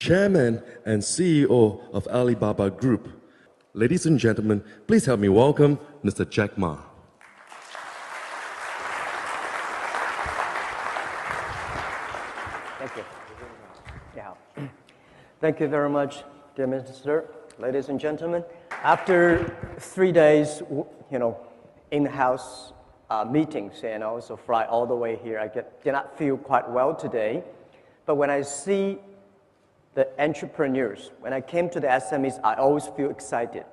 Chairman and CEO of Alibaba Group. Ladies and gentlemen, please help me welcome Mr. Jack Ma. Thank you. Yeah. Thank you very much, dear Minister. Ladies and gentlemen, after 3 days, in-house meetings and also fly all the way here, I did not feel quite well today. But when I see the entrepreneurs, when I came to the SMEs, I always feel excited.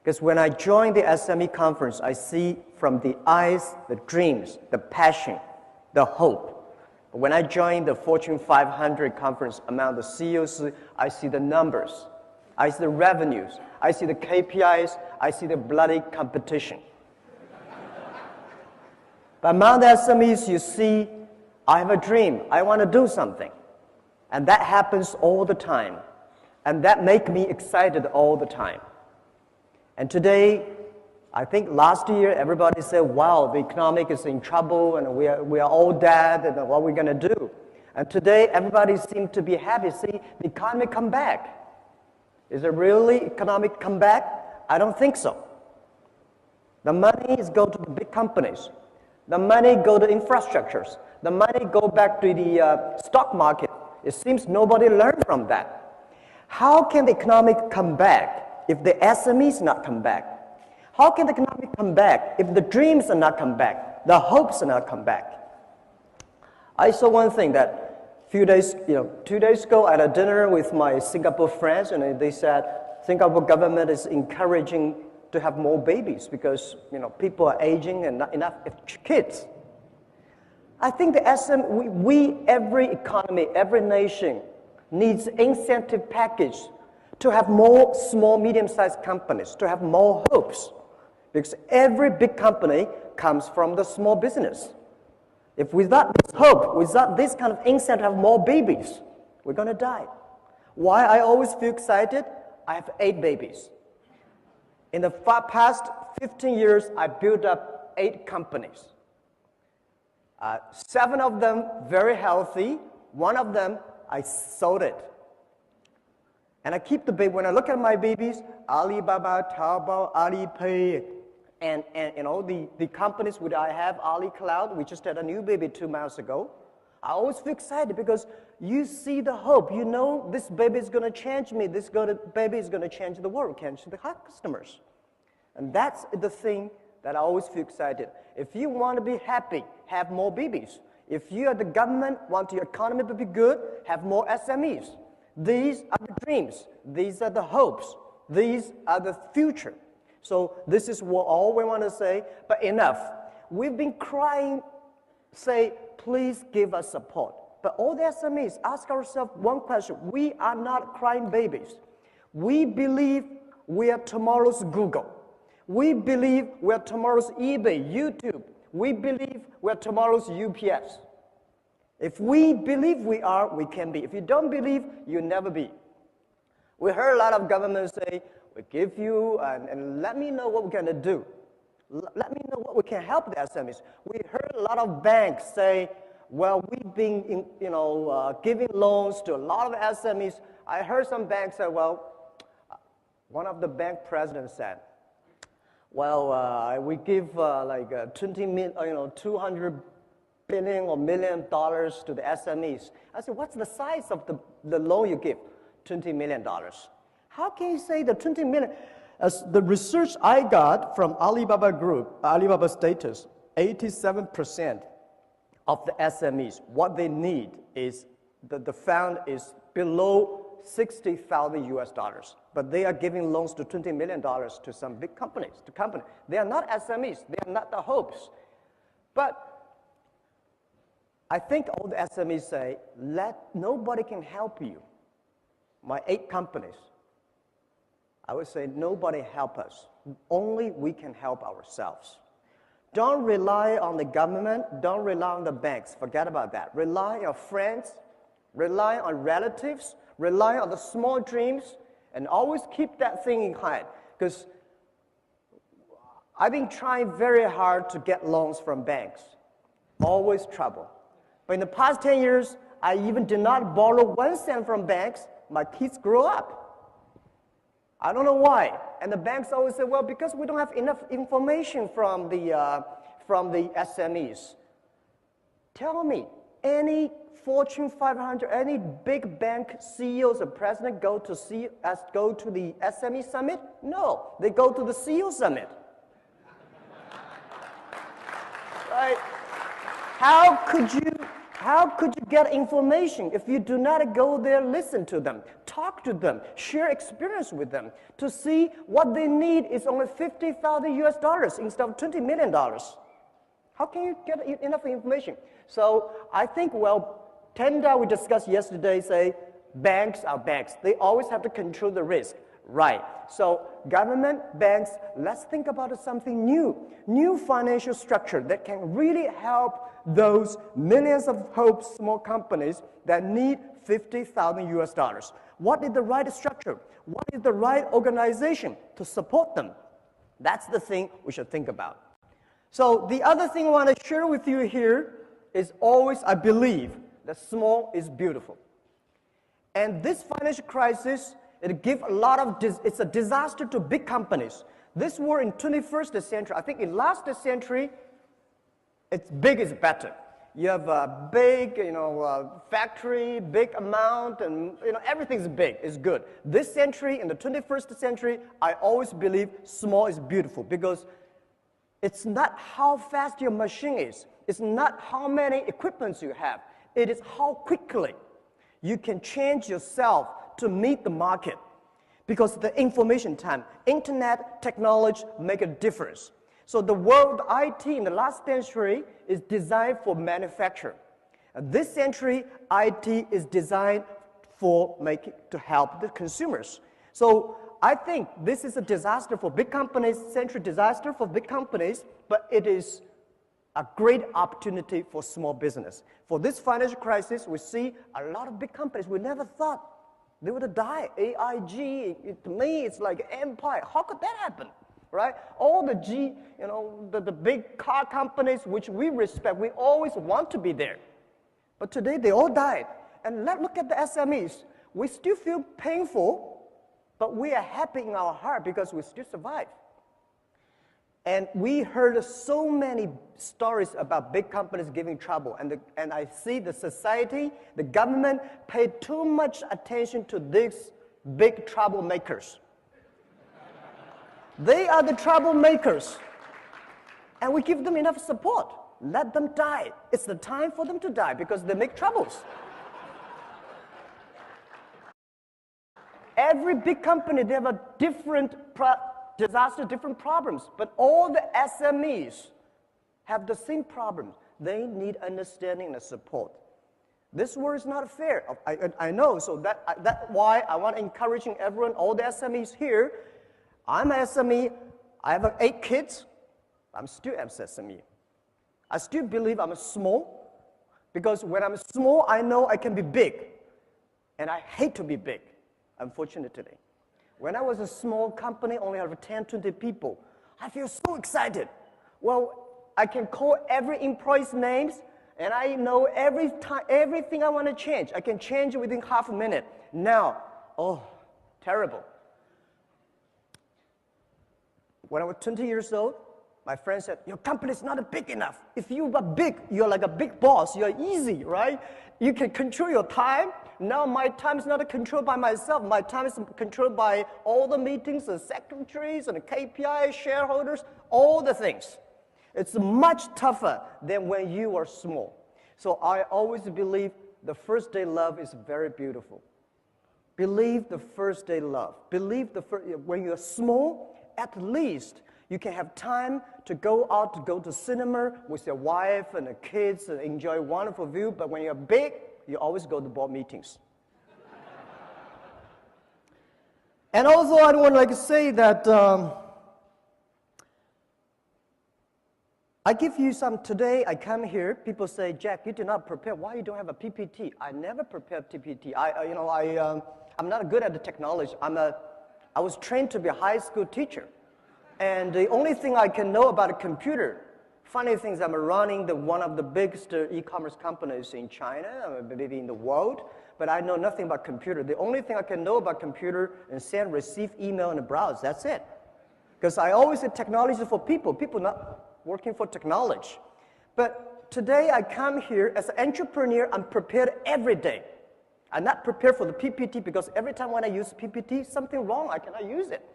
Because when I join the SME conference, I see from the eyes, the dreams, the passion, the hope. But when I join the Fortune 500 conference among the CEOs, I see the numbers, I see the revenues, I see the KPIs, I see the bloody competition. But among the SMEs, you see, I have a dream, I want to do something. And that happens all the time. And that makes me excited all the time. And today, I think last year, everybody said, wow, the economic is in trouble and we are all dead and what are we going to do? And today, everybody seems to be happy. See, the economy come back. Is it really economic comeback? I don't think so. The money is go to the big companies. The money go to infrastructures. The money go back to the stock market. It seems nobody learned from that. How can the economic come back if the SMEs not come back? How can the economic come back if the dreams are not come back, the hopes are not come back? I saw one thing that 2 days ago, I had a dinner with my Singapore friends, and they said Singapore government is encouraging to have more babies because people are aging and not enough kids. I think every economy, every nation needs incentive package to have more small, medium-sized companies, to have more hopes. Because every big company comes from the small business. If without this hope, without this kind of incentive to have more babies, we're going to die. Why I always feel excited? I have 8 babies. In the past 15 years, I built up 8 companies. 7 of them very healthy. 1 of them, I sold it. And I keep the baby. When I look at my babies, Alibaba, Taobao, Alipay, and the companies which I have, Ali Cloud, we just had a new baby 2 months ago. I always feel excited because you see the hope. You know this baby is going to change me. This baby is going to change the world, change the customers. And that's the thing that I always feel excited. If you want to be happy, have more babies. If you are the government, want your economy to be good, have more SMEs. These are the dreams. These are the hopes. These are the future. So this is what all we want to say, but enough. We've been crying, say, please give us support. But all the SMEs, ask ourselves one question. We are not crying babies. We believe we are tomorrow's Google. We believe we are tomorrow's eBay, YouTube. We believe we are tomorrow's UPS. If we believe we are, we can be. If you don't believe, you'll never be. We heard a lot of governments say, we give you, and let me know what we're going to do. Let me know what we can help the SMEs. We heard a lot of banks say, well, we've been giving loans to a lot of SMEs. I heard some banks say, well, one of the bank presidents said, well, we give like 200 billion or $1 million to the SMEs. I said, what's the size of the loan you give? $20 million. How can you say the 20 million? As the research I got from Alibaba Group, Alibaba status, 87% of the SMEs, what they need is, the fund is below $60,000 US. But they are giving loans to $20 million to some big companies, They are not SMEs, they are not the hopes. But I think all the SMEs say, nobody can help you. My 8 companies, I would say nobody help us. Only we can help ourselves. Don't rely on the government, don't rely on the banks, forget about that. Rely on your friends, rely on relatives, rely on the small dreams, and always keep that thing in mind. Because I've been trying very hard to get loans from banks. Always trouble. But in the past 10 years, I even did not borrow 1 cent from banks. My kids grow up. I don't know why. And the banks always say, well, because we don't have enough information from the SMEs. Tell me, any Fortune 500, any big bank CEOs or president go to the SME summit? No, they go to the CEO summit. Right? How could you get information if you do not go there, listen to them, talk to them, share experience with them to see what they need is only $50,000 instead of $20 million? How can you get enough information? So I think, well, Tenda we discussed yesterday say banks are banks. They always have to control the risk. Right. So government, banks, let's think about something new financial structure that can really help those millions of small companies that need $50,000. What is the right structure? What is the right organization to support them? That's the thing we should think about. So the other thing I want to share with you here is always, I believe, that small is beautiful. And this financial crisis, it gives a lot of, it's a disaster to big companies. This war in 21st century, I think in last century, it's big is better. You have a big, factory, big amount, and everything's big, is good. This century, in the 21st century, I always believe small is beautiful because it's not how fast your machine is. It's not how many equipments you have. It is how quickly you can change yourself to meet the market. Because the information time, internet, technology make a difference. So the world IT in the last century is designed for manufacture. This century, IT is designed to help the consumers. So I think this is a disaster for big companies, century disaster for big companies, but it is a great opportunity for small business. For this financial crisis, we see a lot of big companies we never thought they would die. AIG, to me, it's like an empire. How could that happen, right? All the big car companies which we respect, we always want to be there. But today, they all died. And let's look at the SMEs. We still feel painful, but we are happy in our heart because we still survive. And we heard so many stories about big companies giving trouble. And I see the society, the government paid too much attention to these big troublemakers. They are the troublemakers. And we give them enough support. Let them die. It's the time for them to die because they make troubles. Every big company, they have a different disaster, different problems, but all the SMEs have the same problem. They need understanding and support. This world is not fair. I know, so that's why I want to encourage everyone, all the SMEs here. I'm an SME. I have 8 kids. I'm still an SME. I still believe I'm small because when I'm small, I know I can be big, and I hate to be big, unfortunately. When I was a small company, only have 10, 20 people, I feel so excited. Well, I can call every employee's names, and I know everything I want to change. I can change it within half a minute. Now, oh, terrible. When I was 20 years old, my friend said, your company is not big enough. If you are big, you're like a big boss. You're easy, right? You can control your time. Now my time is not controlled by myself. My time is controlled by all the meetings, the secretaries, and the KPI, shareholders, all the things. It's much tougher than when you are small. So I always believe the first day love is very beautiful. Believe the first day love. Believe when you're small, at least you can have time to go out, to go to cinema with your wife and the kids and enjoy a wonderful view. But when you're big, you always go to board meetings. And also, I want to say that I give you some, today I come here, people say, Jack, you did not prepare. Why you don't have a PPT? I never prepared PPT. I'm not good at the technology. I was trained to be a high school teacher. And the only thing I can know about a computer Funny things, I'm running one of the biggest e-commerce companies in China, maybe in the world, but I know nothing about computer. The only thing I can know about computer is send, receive, email, and browse. That's it. Because I always say technology is for people not working for technology. But today I come here as an entrepreneur, I'm prepared every day. I'm not prepared for the PPT because every time when I use PPT, something wrong, I cannot use it.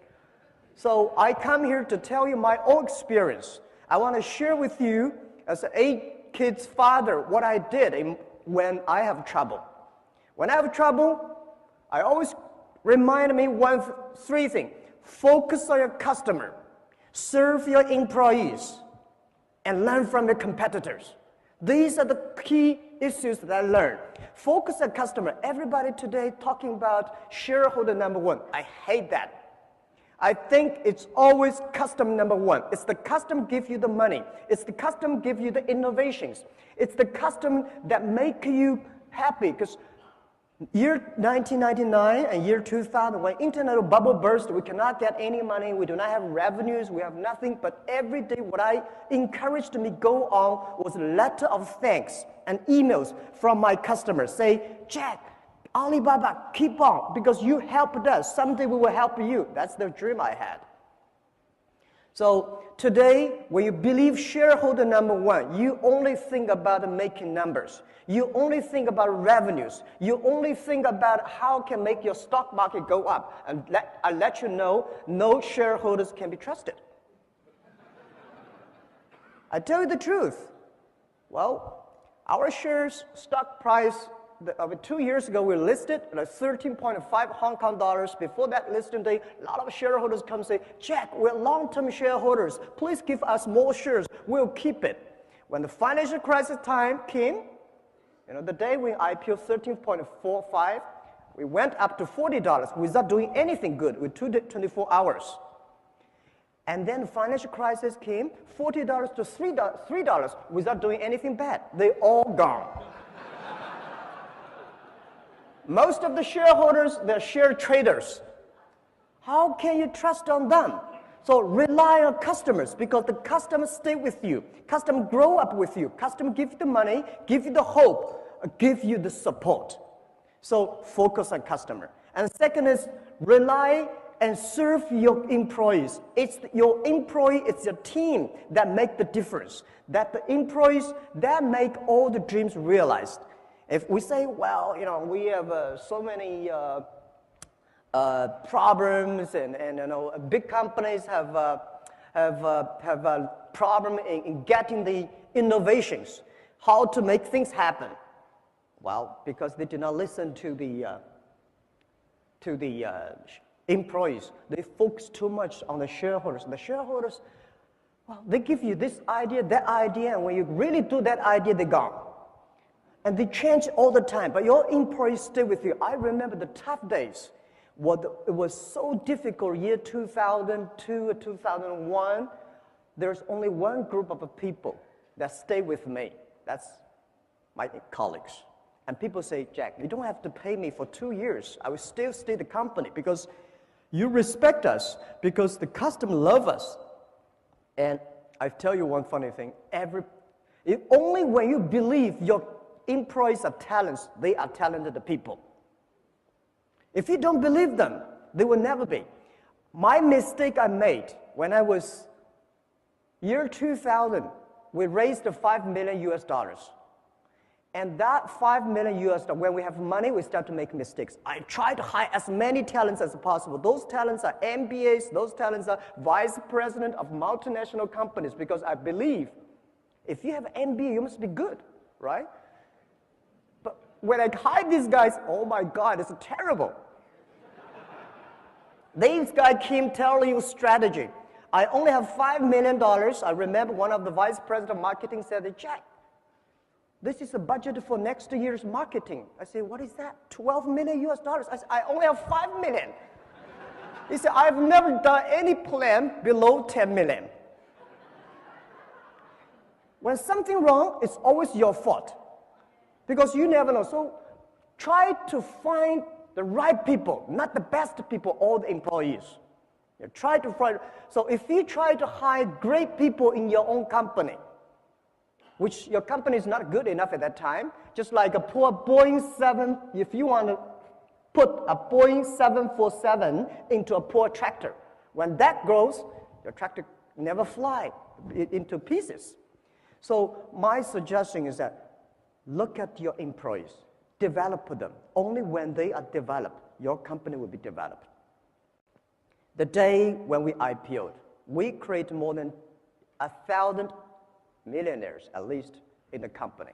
So I come here to tell you my own experience. I want to share with you, as an 8 kids father, what I did when I have trouble. When I have trouble, I always remind me 3 things. Focus on your customer, serve your employees, and learn from your competitors. These are the key issues that I learned. Focus on customer. Everybody today talking about shareholder number 1. I hate that. I think it's always customer number 1. It's the customer give you the money. It's the customer give you the innovations. It's the customer that make you happy. Because year 1999 and year 2000, when internet bubble burst, we cannot get any money. We do not have revenues. We have nothing. But every day, what I encouraged me go on was a letter of thanks and emails from my customers. Say, Jack, Alibaba, keep on, because you helped us. Someday we will help you. That's the dream I had. So today, when you believe shareholder number 1, you only think about making numbers. You only think about revenues. You only think about how can make your stock market go up. And I let you know, no shareholders can be trusted. I tell you the truth. Well, our shares stock price, 2 years ago, we listed at 13.5 Hong Kong dollars. Before that listing day, a lot of shareholders come say, Jack, we're long-term shareholders. Please give us more shares. We'll keep it. When the financial crisis time came, the day we IPO 13.45, we went up to $40 without doing anything good with 24 hours. And then the financial crisis came, $40 to $3 without doing anything bad. They all gone. Most of the shareholders, they're share traders. How can you trust on them? So rely on customers, because the customers stay with you. Customers grow up with you. Customers give you the money, give you the hope, give you the support. So focus on customer. And second is rely and serve your employees. It's your employee, it's your team that make the difference. That the employees, that make all the dreams realized. If we say, well, we have so many problems, and big companies have a problem in getting the innovations, how to make things happen. Well, because they do not listen to the employees. They focus too much on the shareholders. The shareholders, well, they give you this idea, that idea, and when you really do that idea, they're gone. And they change all the time, but your employees stay with you. I remember the tough days. It was so difficult, year 2002 or 2001. There's only one group of people that stay with me. That's my colleagues. And people say, Jack, you don't have to pay me for 2 years. I will still stay the company because you respect us, because the customer love us. And I tell you one funny thing. Only when you believe your employees are talents, they are talented people. If you don't believe them, they will never be. My mistake I made when I was year 2000, we raised $5 million US. And that $5 million US, when we have money, we start to make mistakes. I try to hire as many talents as possible. Those talents are MBAs, those talents are vice president of multinational companies, because I believe if you have an MBA, you must be good, right? When I hire these guys, oh my God, it's terrible. These guys came telling you strategy. I only have $5 million. I remember one of the vice president of marketing said, Jack, this is a budget for next year's marketing. I said, what is that? $12 million US. I said, I only have $5 million. He said, I've never done any plan below 10 million. When something wrong, it's always your fault. Because you never know. So try to find the right people, not the best people, all the employees. You try to find. So if you try to hire great people in your own company, which your company is not good enough at that time, just like a poor Boeing 7, if you want to put a Boeing 747 into a poor tractor, when that grows, your tractor never fly into pieces. So my suggestion is that look at your employees, develop them. Only when they are developed, your company will be developed. The day when we IPO'd, we created more than 1,000 millionaires, at least, in the company.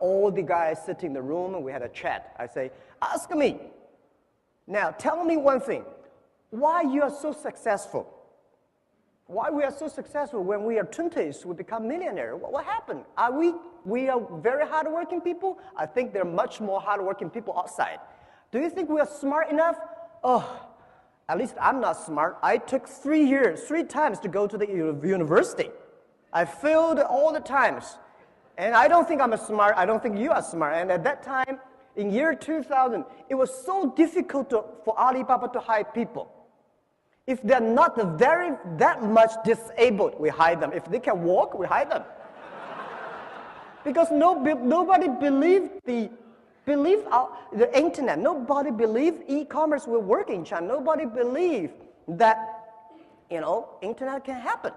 All the guys sitting in the room, and we had a chat. I say, ask me. Now, tell me one thing. Why you are so successful? Why we are so successful when we are 20s, we become millionaires? What happened? We are very hardworking people? I think there are much more hardworking people outside. Do you think we are smart enough? Oh, at least I'm not smart. I took 3 years, 3 times to go to the university. I failed all the times. And I don't think I'm smart. I don't think you are smart. And at that time, in year 2000, it was so difficult for Alibaba to hire people. If they're not that much disabled, we hire them. If they can walk, we hire them. Because nobody believed the internet. Nobody believed e-commerce will work in China. Nobody believed that, internet can happen.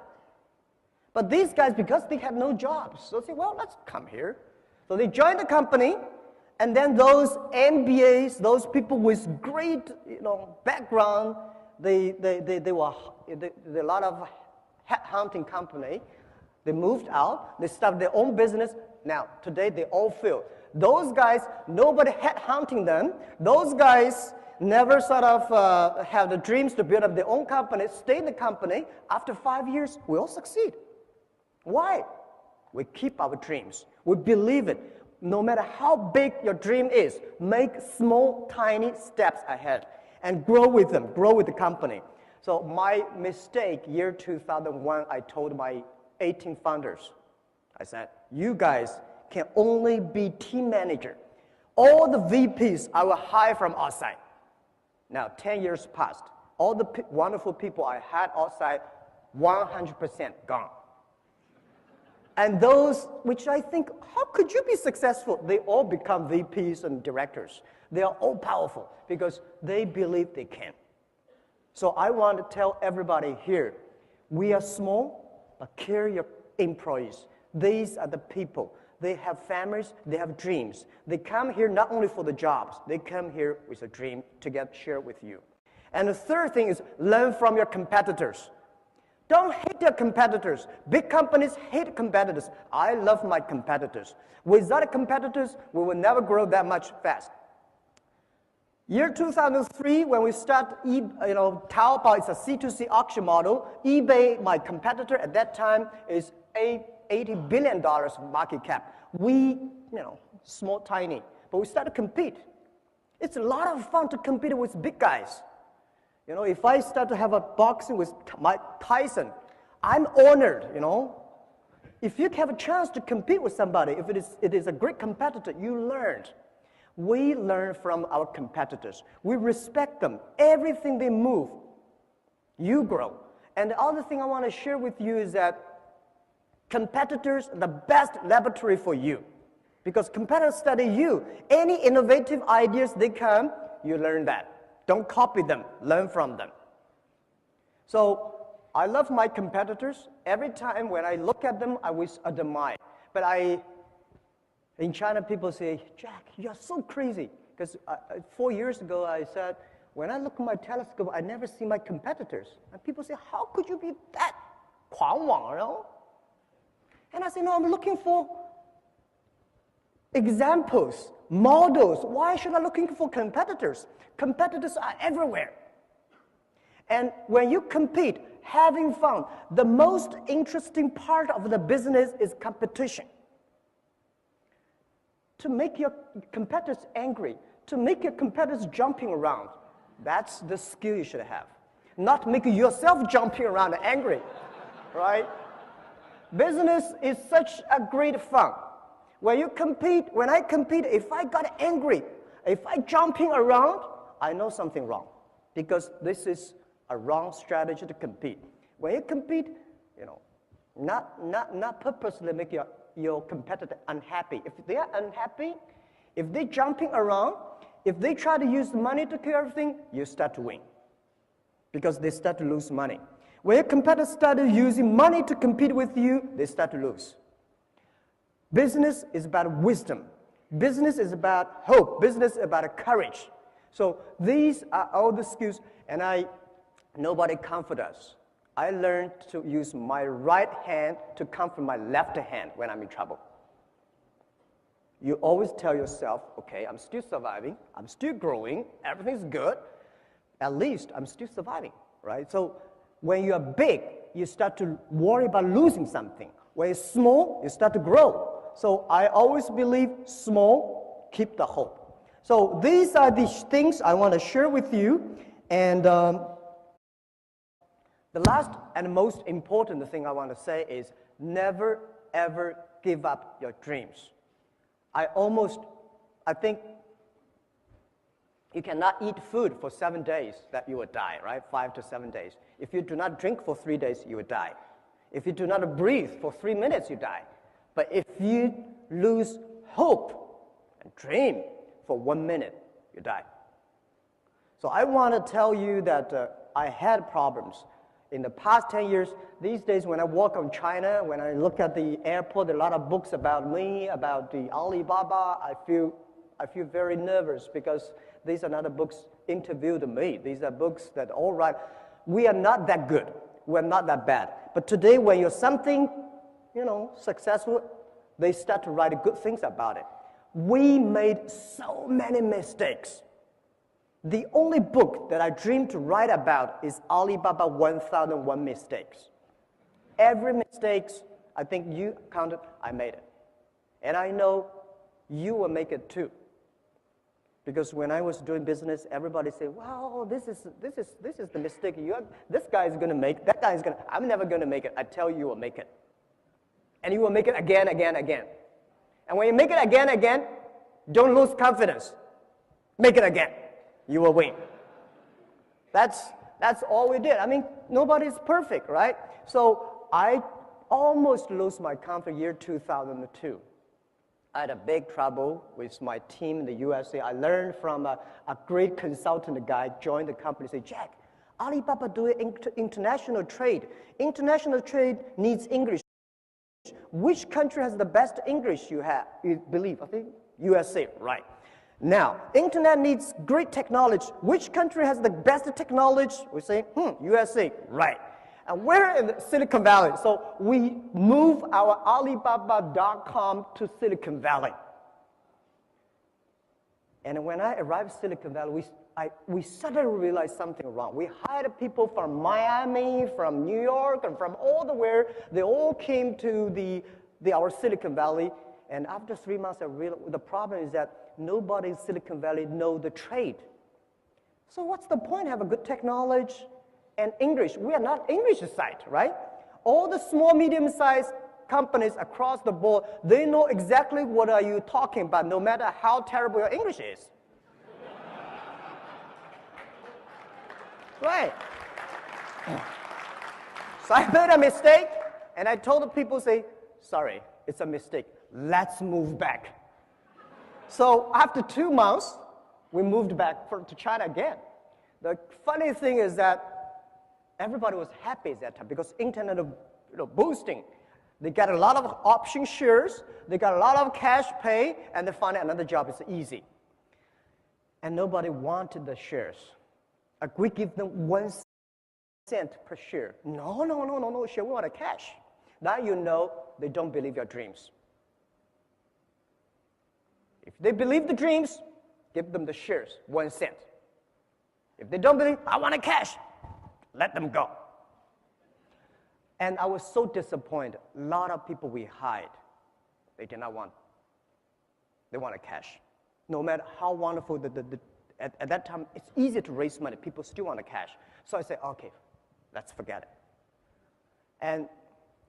But these guys, because they had no jobs, so they said, well, let's come here. So they joined the company, and then those MBAs, those people with great, background, they were a lot of headhunting company. They moved out. They started their own business. Now, today, they all fail. Those guys, nobody headhunting them. Those guys never sort of have the dreams to build up their own company, stay in the company. After 5 years, we all succeed. Why? We keep our dreams. We believe it. No matter how big your dream is, make small, tiny steps ahead and grow with them, grow with the company. So my mistake, year 2001, I told my 18 founders, I said, you guys can only be team manager. All the VPs I will hire from outside. Now, 10 years passed. All the wonderful people I had outside, 100% gone. And those, which I think, how could you be successful? They all become VPs and directors. They are all powerful because they believe they can. So I want to tell everybody here, we are small, but care your employees. These are the people. They have families, they have dreams. They come here not only for the jobs, they come here with a dream to share with you. And the third thing is learn from your competitors. Don't hate your competitors. Big companies hate competitors. I love my competitors. Without competitors, we will never grow that much fast. Year 2003, when we start, Taobao is a C2C auction model. eBay, my competitor at that time, is $80 billion market cap. We, small, tiny, but we start to compete. It's a lot of fun to compete with big guys. If I start to have a boxing with Mike Tyson, I'm honored, If you have a chance to compete with somebody, if it is a great competitor, you learned. We learn from our competitors. We respect them. Everything they move, you grow. And the other thing I want to share with you is that competitors are the best laboratory for you. Because competitors study you. Any innovative ideas they come, you learn that. Don't copy them, learn from them. So I love my competitors. Every time when I look at them, I always admire. But in China, people say, Jack, you're so crazy. Because 4 years ago, I said, when I look at my telescope, I never see my competitors. And people say, how could you be that 狂妄, And I say, no, I'm looking for examples, models. Why should I looking for competitors? Competitors are everywhere. And when you compete, having fun, the most interesting part of the business is competition. To make your competitors angry, to make your competitors jumping around, that's the skill you should have. Not make yourself jumping around and angry, right? Business is such a great fun. When I compete, if I got angry, if I jumping around, I know something wrong. Because this is a wrong strategy to compete. When you compete, not purposely make your competitor unhappy. If they are unhappy, if they're jumping around, if they try to use money to clear everything, you start to win because they start to lose money. When your competitors start using money to compete with you, they start to lose. Business is about wisdom. Business is about hope. Business is about courage. So these are all the skills, and nobody comfort us. I learned to use my right hand to comfort my left hand when I'm in trouble. You always tell yourself, okay, I'm still surviving, I'm still growing, everything's good, at least I'm still surviving, right? So when you're big, you start to worry about losing something. When you're small, you start to grow. So I always believe small, keep the hope. So these are the things I want to share with you. And the last and most important thing I want to say is never, ever give up your dreams. I think you cannot eat food for 7 days that you will die, right? 5 to 7 days. If you do not drink for 3 days, you will die. If you do not breathe for 3 minutes, you die. But if you lose hope and dream for 1 minute, you die. So I want to tell you that I had problems. In the past 10 years, these days when I walk on China, when I look at the airport, there are a lot of books about me, about the Alibaba. I feel very nervous because these are not the books interviewed me. These are books that, all right, we are not that good. We're not that bad. But today when you're something, successful, they start to write good things about it. We made so many mistakes. The only book that I dream to write about is Alibaba 1001 Mistakes. Every mistake, I think you counted, I made it. And I know you will make it too. Because when I was doing business, everybody said, wow, this is the mistake. This guy is going to make, that guy is going to, I'm never going to make it. I tell you, you will make it. And you will make it again, again, again. And when you make it again, again, don't lose confidence. Make it again. You will win. That's all we did. I mean, nobody's perfect, right? So I almost lost my confidence year 2002. I had a big trouble with my team in the USA. I learned from a great consultant guy, joined the company, said, Jack, Alibaba doing international trade. International trade needs English. Which country has the best English you believe? I think USA, right. Now, internet needs great technology. Which country has the best technology? We say, USA, right. And we're in Silicon Valley, so we move our Alibaba.com to Silicon Valley. And when I arrived in Silicon Valley, we suddenly realized something wrong. We hired people from Miami, from New York, and from all the where. They all came to our Silicon Valley. And after 3 months, I realized the problem is that nobody in Silicon Valley knows the trade. So what's the point? Have a good technology and English. We are not English site, right? All the small, medium-sized companies across the board, they know exactly what are you talking about, no matter how terrible your English is. Right. So I made a mistake, and I told the people, say, sorry, it's a mistake. Let's move back. So after 2 months, we moved back to China again. The funny thing is that everybody was happy at that time because internet boosting. They got a lot of option shares, they got a lot of cash pay, and they found another job is easy. And nobody wanted the shares. Like we give them 1 cent per share. No, share, we want a cash. Now you know they don't believe your dreams. If they believe the dreams, give them the shares, 1 cent. If they don't believe, I want a cash, let them go. And I was so disappointed. A lot of people we hired, they did not want, they want a cash. No matter how wonderful, at that time, it's easy to raise money. People still want a cash. So I said, okay, let's forget it. And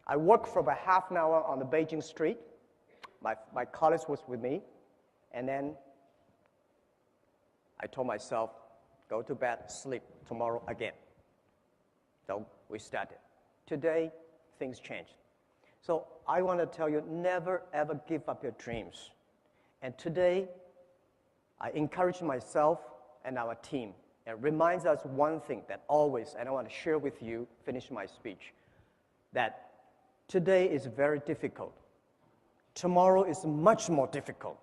I worked for about half an hour on the Beijing street. My colleague was with me. And then I told myself, go to bed, sleep, tomorrow again. So we started. Today, things changed. So I want to tell you, never ever give up your dreams. And today, I encourage myself and our team. It reminds us one thing that always, and I want to share with you, finish my speech, that today is very difficult. Tomorrow is much more difficult.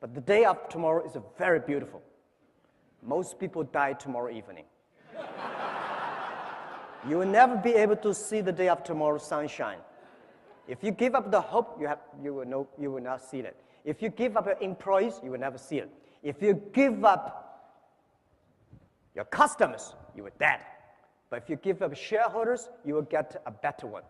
But the day after tomorrow is very beautiful. Most people die tomorrow evening. You will never be able to see the day after tomorrow's sunshine. If you give up the hope, you will not see it. If you give up your employees, you will never see it. If you give up your customers, you will dead. But if you give up shareholders, you will get a better one.